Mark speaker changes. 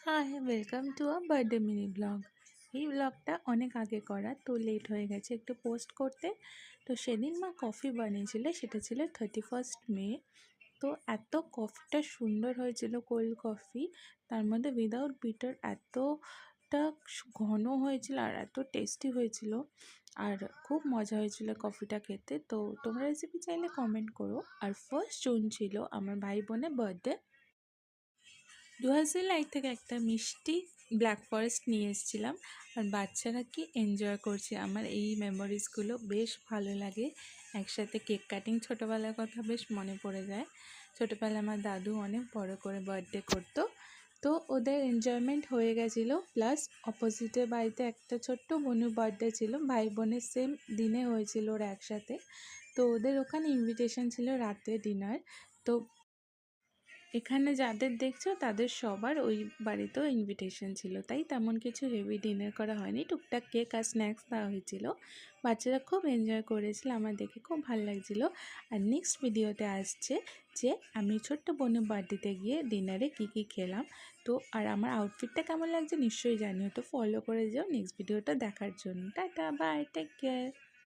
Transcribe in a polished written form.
Speaker 1: High, welcome to a birthday mini blog. এই ব্লগটা অনেক আগে করা, তো লেট হয়ে গেছে একটু পোস্ট করতে। তো সেদিন মা কফি বানিয়েছিল, সেটা ছিল 31 মে। তো এত কফিটা সুন্দর হয়েছিল, কোল্ড কফি, তার মধ্যে উইদাউট বিটার, এতটা ঘন হয়েছিল আর এত টেস্টি হয়েছিল। আর খুব মজা হয়েছিল কফিটা খেতে। তো তোমরা রেসিপি চাইলে কমেন্ট করো। আর 1 জুন ছিল আমার ভাই বোনের বার্থডে। ডুয়ার্সেল লাইট থেকে একটা মিষ্টি ব্ল্যাক ফরেস্ট নিয়ে এসেছিলাম। আর বাচ্চারা কি এনজয় করছে, আমার এই মেমোরিজগুলো বেশ ভালো লাগে। একসাথে কেক কাটিং, ছোটোবেলার কথা বেশ মনে পড়ে যায়। ছোটোবেলায় আমার দাদু অনেক বড় করে বার্থডে করতো, তো ওদের এনজয়মেন্ট হয়ে গেছিলো। প্লাস অপোজিটের বাড়িতে একটা ছোট্ট বোনের বার্থডে ছিল, ভাই বোনের সেম দিনে হয়েছিল ওরা একসাথে। তো ওদের ওখানে ইনভিটেশন ছিল রাতে ডিনার। তো এখানে যাদের দেখছো তাদের সবার ওই বাড়িতেও ইনভিটেশন ছিল, তাই তেমন কিছু হেভি ডিনার করা হয়নি, টুকটাক কেক আর স্ন্যাক্স দেওয়া হয়েছিল। বাচ্চারা খুব এনজয় করেছিল, আমার দেখে খুব ভালো লাগছিল। আর নেক্সট ভিডিওতে আসছে যে আমি ছোট্ট বোনের বার্থডেতে গিয়ে ডিনারে কী খেলাম। তো আর আমার আউটফিটটা কেমন লাগছে নিশ্চয়ই জানিও, তো ফলো করে যাও নেক্সট ভিডিওটা দেখার জন্য। Tata, bye, take care.